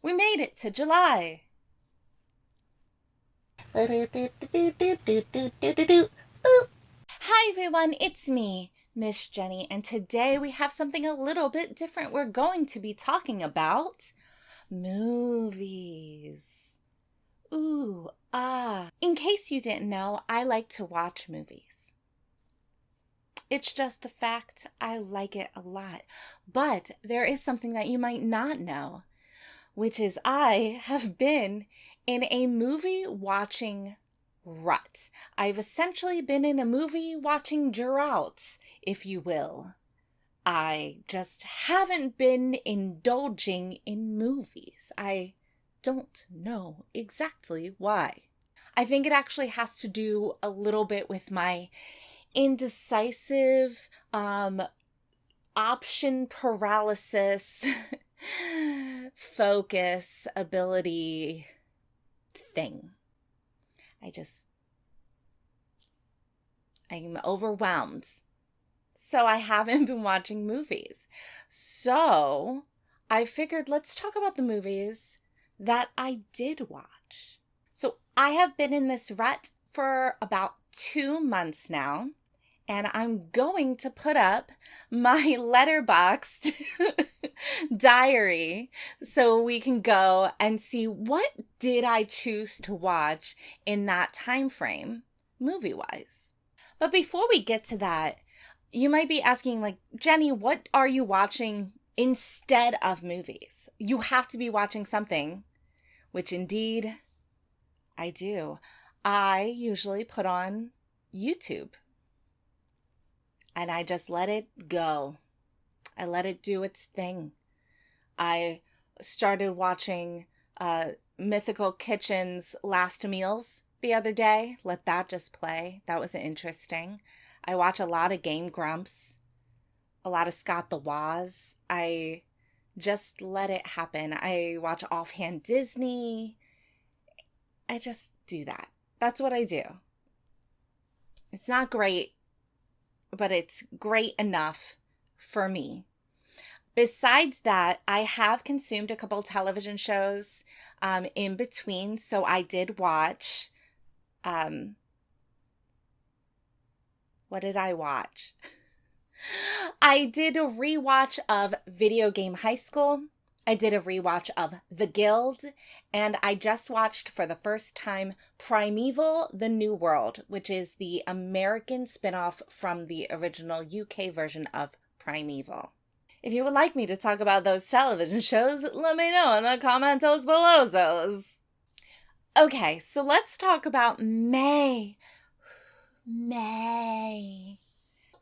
We made it to July. Hi everyone, it's me, Miss Jenny, and today we have something a little bit different. We're going to be talking about movies. Ooh, ah. In case you didn't know, I like to watch movies. It's just a fact. I like it a lot. But there is something that you might not know, which is I have been in a movie watching rut. I've essentially been in a movie watching drought, if you will. I just haven't been indulging in movies. I don't know exactly why. I think it actually has to do a little bit with my indecisive, option paralysis, focus ability thing. I'm overwhelmed. So I haven't been watching movies. So I figured let's talk about the movies that I did watch. So I have been in this rut for about 2 months now, and I'm going to put up my Letterboxd diary so we can go and see what did I choose to watch in that time frame, movie-wise. But before we get to that, you might be asking, like, Jenny, what are you watching instead of movies? You have to be watching something, which indeed I do. I usually put on YouTube and I just let it go. I let it do its thing. I started watching Mythical Kitchen's Last Meals the other day. Let that just play. That was interesting. I watch a lot of Game Grumps, a lot of Scott the Woz. I just let it happen. I watch Offhand Disney. I just do that. That's what I do. It's not great, but it's great enough for me. Besides that, I have consumed a couple television shows in between. So I did watch, what did I watch? I did a rewatch of Video Game High School. I did a rewatch of The Guild, and I just watched for the first time Primeval: The New World, which is the American spinoff from the original UK version of Primeval. If you would like me to talk about those television shows, let me know in the commentos below those. Okay, so let's talk about May. May.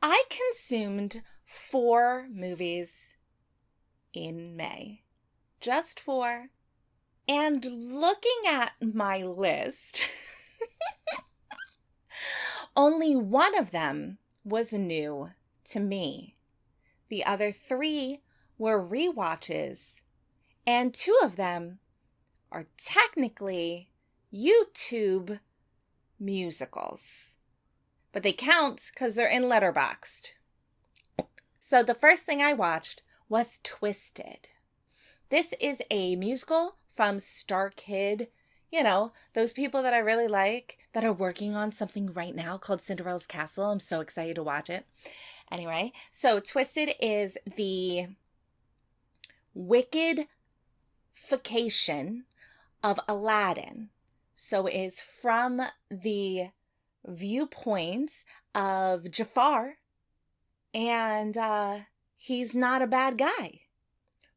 I consumed 4 movies in May. Just 4. And looking at my list, only one of them was new to me. The other 3 were rewatches, and 2 of them are technically YouTube musicals. But they count because they're in Letterboxd. So the first thing I watched was Twisted. This is a musical from Star Kid. You know, those people that I really like that are working on something right now called Cinderella's Castle. I'm so excited to watch it. Anyway, so Twisted is the Wickedification of Aladdin. So it is from the viewpoint of Jafar, and he's not a bad guy.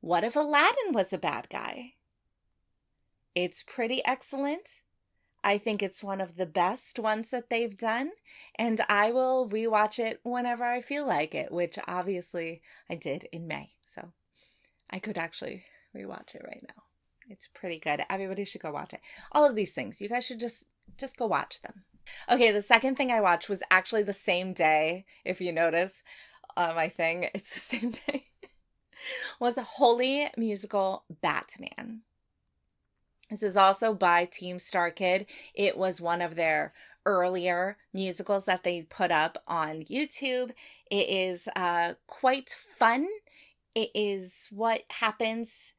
What if Aladdin was a bad guy? It's pretty excellent. I think it's one of the best ones that they've done, and I will rewatch it whenever I feel like it, which obviously I did in May. So I could actually rewatch it right now. It's pretty good. Everybody should go watch it. All of these things, you guys should just go watch them. Okay, the second thing I watched was actually the same day, if you notice my thing. It's the same day. Was Holy Musical Batman. This is also by Team Star Kid. It was one of their earlier musicals that they put up on YouTube. It is quite fun. It is what happens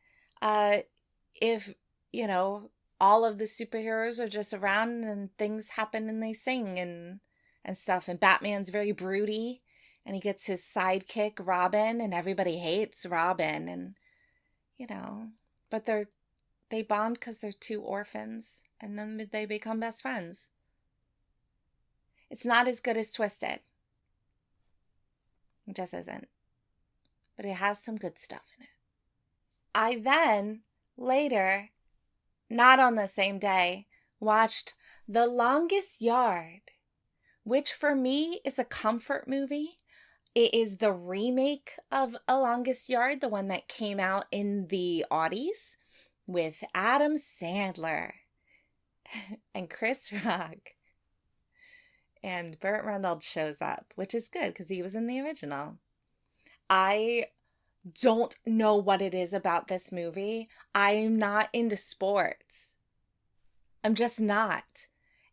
if, all of the superheroes are just around and things happen and they sing and stuff. And Batman's very broody and he gets his sidekick, Robin, and everybody hates Robin. And, but they bond because they're two orphans and then they become best friends. It's not as good as Twisted. It just isn't. But it has some good stuff in it. I then, later, not on the same day, watched The Longest Yard, which for me is a comfort movie. It is the remake of A Longest Yard, the one that came out in the aughties with Adam Sandler and Chris Rock. And Burt Reynolds shows up, which is good because he was in the original. I don't know what it is about this movie. I'm not into sports. I'm just not.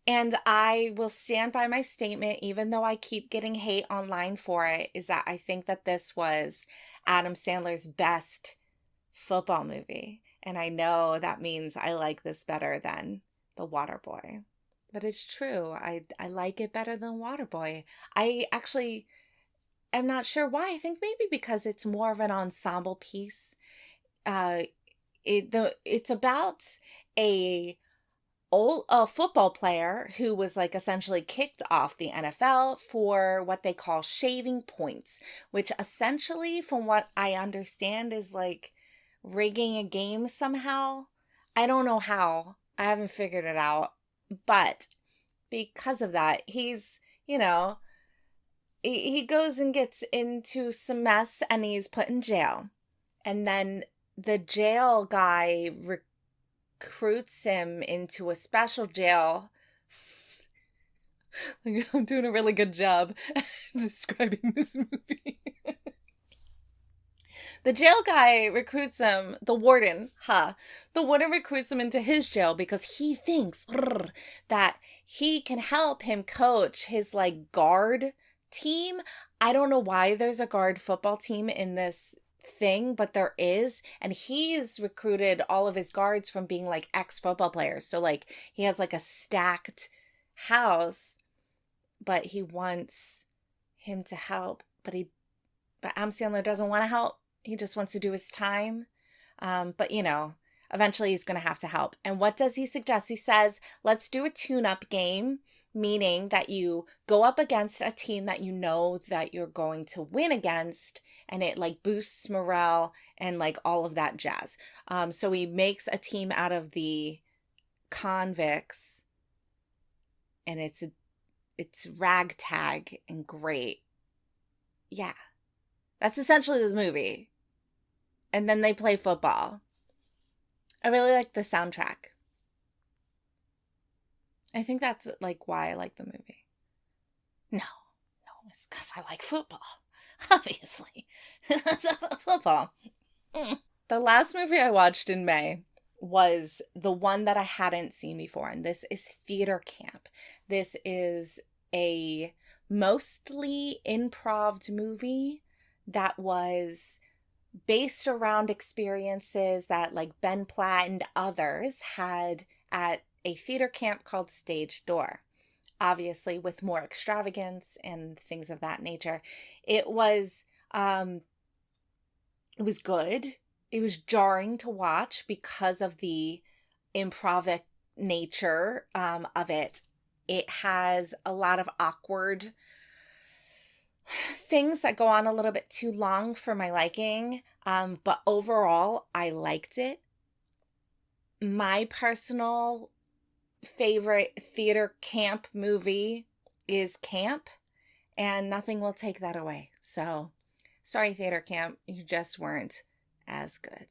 And I will stand by my statement, even though I keep getting hate online for it, is that I think that this was Adam Sandler's best football movie. And I know that means I like this better than The Waterboy. But it's true. I like it better than Waterboy. I actually am not sure why. I think maybe because it's more of an ensemble piece. It's about a football player who was like essentially kicked off the NFL for what they call shaving points, which essentially, from what I understand, is like rigging a game somehow. I don't know how. I haven't figured it out. But because of that, he's, he goes and gets into some mess and he's put in jail. And then the jail guy recruits him into a special jail. I'm doing a really good job describing this movie. The jail guy recruits him, the warden recruits him into his jail because he thinks that he can help him coach his guard team. I don't know why there's a guard football team in this thing, but there is. And he's recruited all of his guards from being ex-football players. So he has a stacked house, but he wants him to help. But Adam Sandler doesn't want to help. He just wants to do his time. But, eventually he's going to have to help. And what does he suggest? He says, let's do a tune-up game, meaning that you go up against a team that you know that you're going to win against, and it boosts morale and all of that jazz. So he makes a team out of the convicts, and it's ragtag and great. Yeah. That's essentially this movie. And then they play football. I really like the soundtrack. I think that's why I like the movie. No, it's because I like football. Obviously. That's football. The last movie I watched in May was the one that I hadn't seen before, and this is Theater Camp. This is a mostly improv movie that was based around experiences that Ben Platt and others had at a theater camp called Stage Door. Obviously with more extravagance and things of that nature. It was good. It was jarring to watch because of the improv nature of it. It has a lot of awkward things that go on a little bit too long for my liking, but overall, I liked it. My personal favorite theater camp movie is Camp, and nothing will take that away. So, sorry, Theater Camp, you just weren't as good.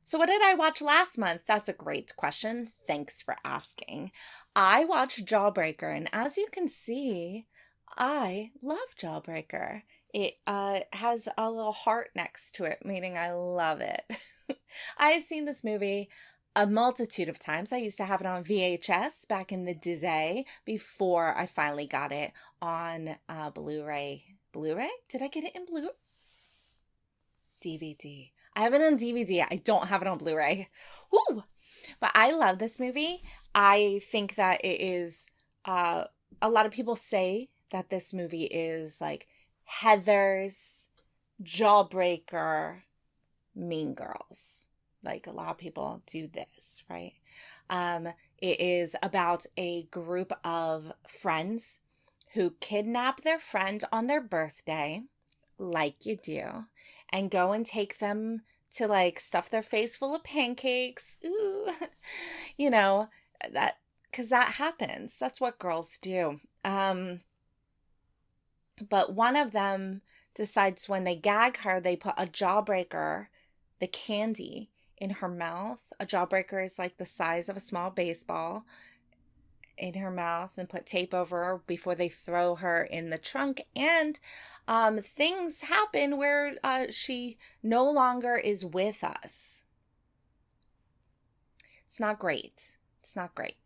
So what did I watch last month? That's a great question. Thanks for asking. I watched Jawbreaker, and as you can see, I love Jawbreaker. It has a little heart next to it, meaning I love it. I have seen this movie a multitude of times. I used to have it on VHS back in the day before I finally got it on Blu-ray. Blu-ray? Did I get it in Blu-ray? DVD. I have it on DVD. I don't have it on Blu-ray. Woo! But I love this movie. I think that it is, a lot of people say that this movie is like Heather's, Jawbreaker, Mean Girls. Like a lot of people do this, right? It is about a group of friends who kidnap their friend on their birthday, like you do, and go and take them to like stuff their face full of pancakes. Ooh, you know, that, because that happens. That's what girls do. But one of them decides when they gag her, they put a jawbreaker, the candy, in her mouth. A jawbreaker is like the size of a small baseball, in her mouth, and put tape over her before they throw her in the trunk. And things happen where she no longer is with us. It's not great. It's not great.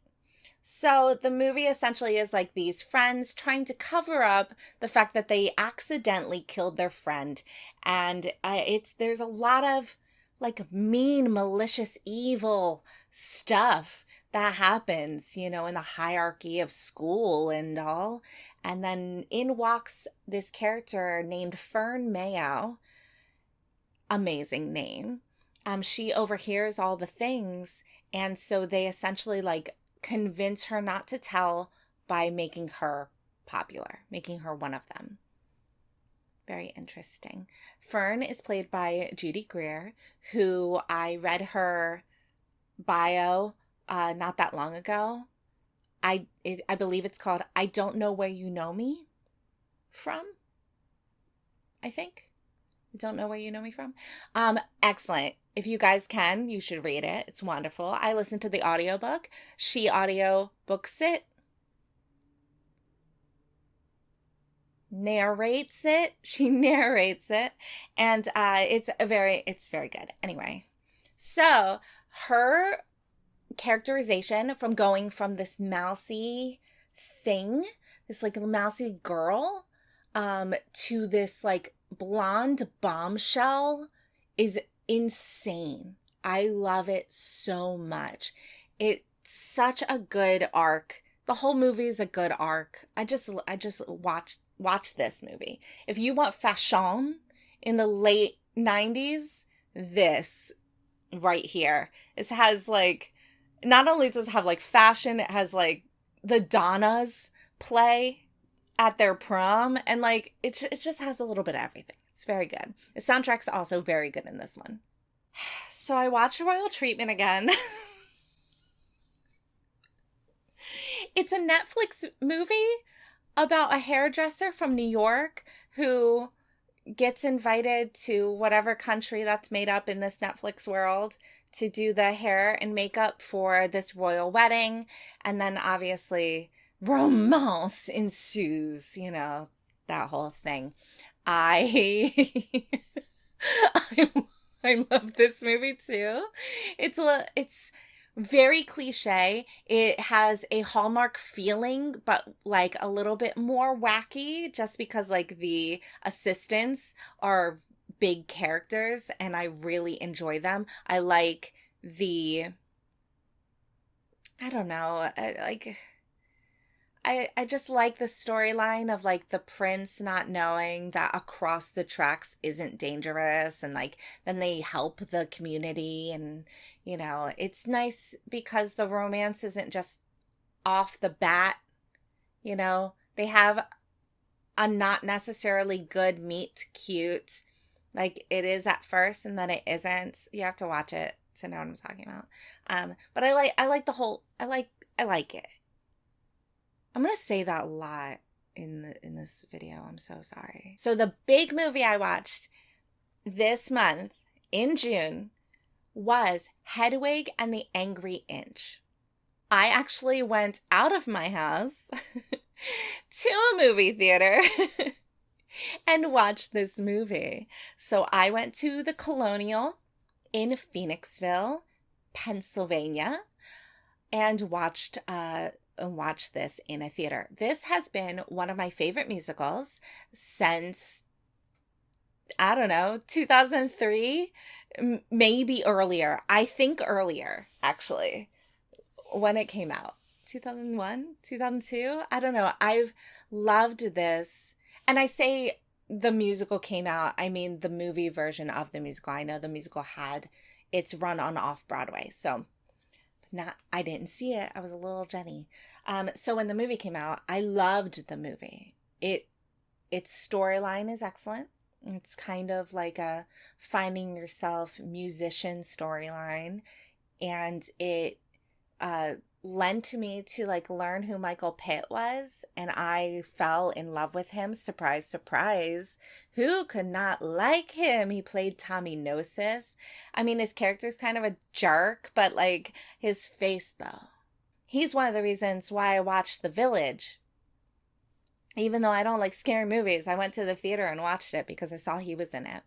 So the movie essentially is like these friends trying to cover up the fact that they accidentally killed their friend. And there's a lot of like mean, malicious, evil stuff that happens, in the hierarchy of school and all. And then in walks this character named Fern Mayo. Amazing name. She overhears all the things. And so they essentially like convince her not to tell by making her popular, making her one of them. Very interesting. Fern is played by Judy Greer, who I read her bio not that long ago. I believe it's called I Don't Know Where You Know Me From. I think. I don't know where you know me from. Excellent. If you guys can, you should read it. It's wonderful. I listened to the audiobook. She audio books it. Narrates it. She narrates it. And it's very good. Anyway. So her characterization from going from this mousy thing, this like mousy girl, to this like blonde bombshell is insane. I love it so much. It's such a good arc. The whole movie is a good arc. I just watch this movie. If you want fashion in the late 90s, this right here. It has like, not only does it have like fashion, it has like the Donnas play at their prom, and like it just has a little bit of everything. It's very good. The soundtrack's also very good in this one. So I watched Royal Treatment again. It's a Netflix movie about a hairdresser from New York who gets invited to whatever country that's made up in this Netflix world to do the hair and makeup for this royal wedding. And then obviously romance ensues, that whole thing. I I love this movie too. It's very cliche. It has a Hallmark feeling, but like a little bit more wacky, just because like the assistants are big characters and I really enjoy them. I like I don't know, I just like the storyline of like the prince not knowing that across the tracks isn't dangerous, and like then they help the community, and it's nice because the romance isn't just off the bat. They have a not necessarily good meet cute, like it is at first and then it isn't. You have to watch it to know what I'm talking about. But I like the whole, I like it. I'm going to say that a lot in this video. I'm so sorry. So the big movie I watched this month in June was Hedwig and the Angry Inch. I actually went out of my house to a movie theater and watched this movie. So I went to the Colonial in Phoenixville, Pennsylvania, and watched this in a theater. This has been one of my favorite musicals since I don't know, 2003, maybe earlier. I think earlier, actually, when it came out. 2001, 2002. I don't know. I've loved this. And I say the musical came out, I mean the movie version of the musical. I know the musical had its run on off Broadway. So not I didn't see it. I was a little Jenny. So when the movie came out, I loved the movie. Its storyline is excellent. It's kind of like a finding yourself musician storyline, and it uh lent me to like learn who Michael Pitt was, and I fell in love with him. Surprise, surprise. Who could not like him? He played Tommy Gnosis. I mean, his character's kind of a jerk, but like his face though. He's one of the reasons why I watched The Village. Even though I don't like scary movies, I went to the theater and watched it because I saw he was in it.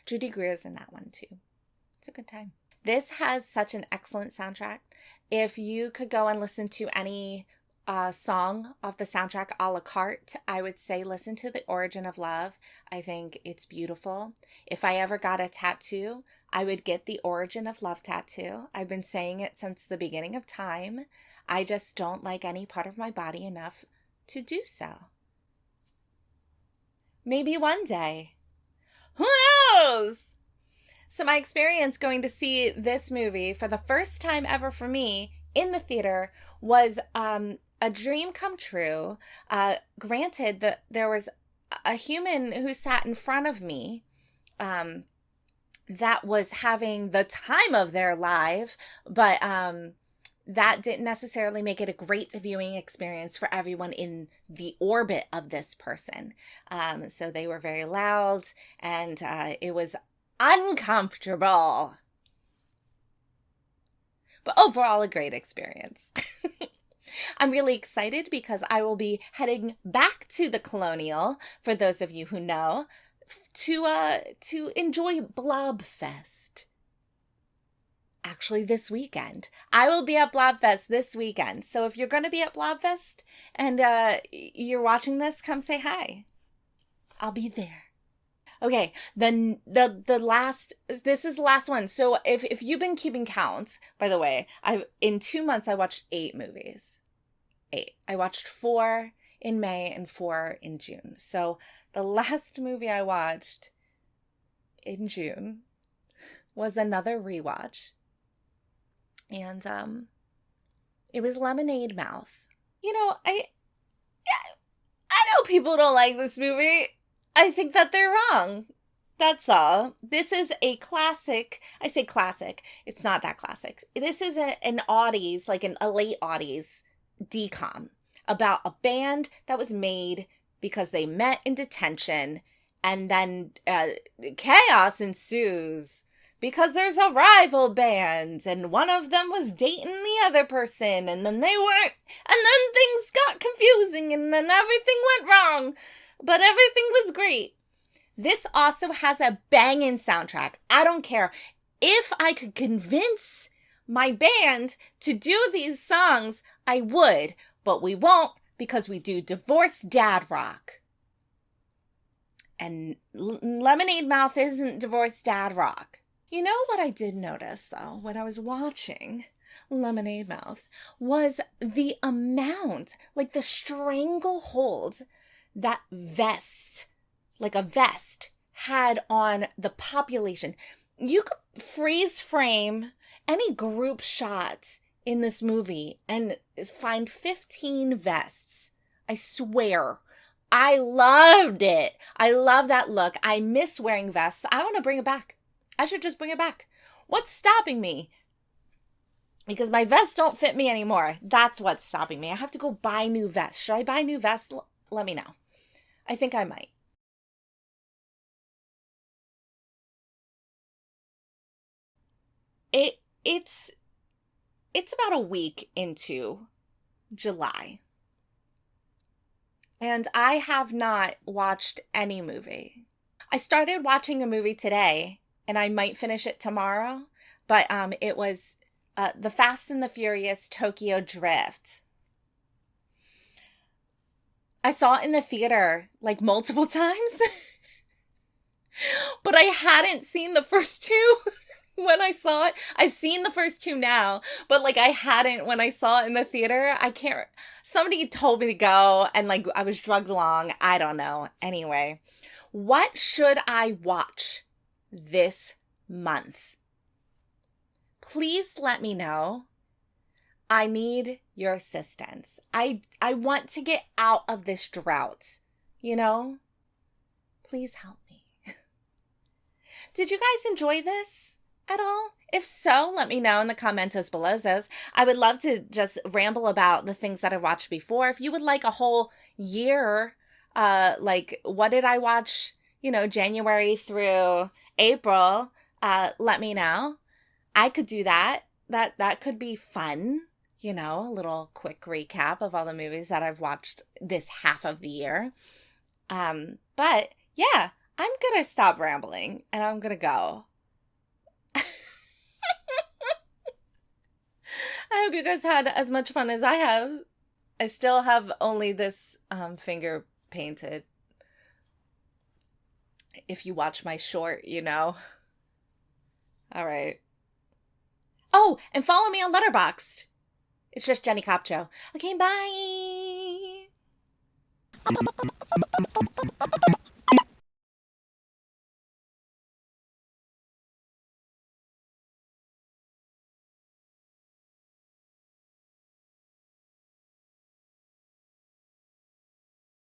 Judy Greer's in that one too. It's a good time. This has such an excellent soundtrack. If you could go and listen to any song off the soundtrack a la carte, I would say listen to The Origin of Love. I think it's beautiful. If I ever got a tattoo, I would get the Origin of Love tattoo. I've been saying it since the beginning of time. I just don't like any part of my body enough to do so. Maybe one day. Who knows? So my experience going to see this movie for the first time ever for me in the theater was a dream come true. Granted that there was a human who sat in front of me that was having the time of their life, but that didn't necessarily make it a great viewing experience for everyone in the orbit of this person. So they were very loud, and it was uncomfortable. But overall, a great experience. I'm really excited because I will be heading back to the Colonial, for those of you who know, to enjoy Blobfest. Actually, this weekend. I will be at Blobfest this weekend. So if you're going to be at Blobfest and you're watching this, come say hi. I'll be there. Okay, then the last, this is the last one. So if you've been keeping count, by the way, in 2 months I watched 8 movies. 8. I watched 4 in May and 4 in June. So the last movie I watched in June was another rewatch. And it was Lemonade Mouth. You know, I know people don't like this movie. I think that they're wrong. That's all. This is a classic. I say classic. It's not that classic. This is an aughties, like a late aughties decom about a band that was made because they met in detention, and then chaos ensues because there's a rival band and one of them was dating the other person, and then they weren't, and then things got confusing, and then everything went wrong, but everything was great. This also has a banging soundtrack. I don't care. If I could convince my band to do these songs, I would, but we won't because we do divorced dad rock. And Lemonade Mouth isn't divorced dad rock. You know what I did notice, though, when I was watching Lemonade Mouth was the amount, like the stranglehold that vest, like a vest, had on the population. You could freeze frame any group shot in this movie and find 15 vests. I swear. I loved it. I love that look. I miss wearing vests. I want to bring it back. I should just bring it back. What's stopping me? Because my vests don't fit me anymore. That's what's stopping me. I have to go buy new vests. Should I buy new vests? Let me know. I think I might. It's about a week into July. And I have not watched any movie. I started watching a movie today, and I might finish it tomorrow, but it was The Fast and the Furious Tokyo Drift. I saw it in the theater like multiple times. But I hadn't seen the first two when I saw it. I've seen the first two now, but like I hadn't when I saw it in the theater. I can't. Somebody told me to go and like I was drugged along. I don't know. Anyway, what should I watch this month? Please let me know. I need your assistance. I want to get out of this drought, you know? Please help me. Did you guys enjoy this at all? If so, let me know in the commentos below those. I would love to just ramble about the things that I watched before. If you would like a whole year, like what did I watch, January through April, let me know. I could do that. That could be fun. A little quick recap of all the movies that I've watched this half of the year. But yeah, I'm gonna stop rambling and I'm gonna go. I hope you guys had as much fun as I have. I still have only this finger painted. If you watch my short, All right. Oh, and follow me on Letterboxd. It's just Jenny Kopcho. Okay, bye.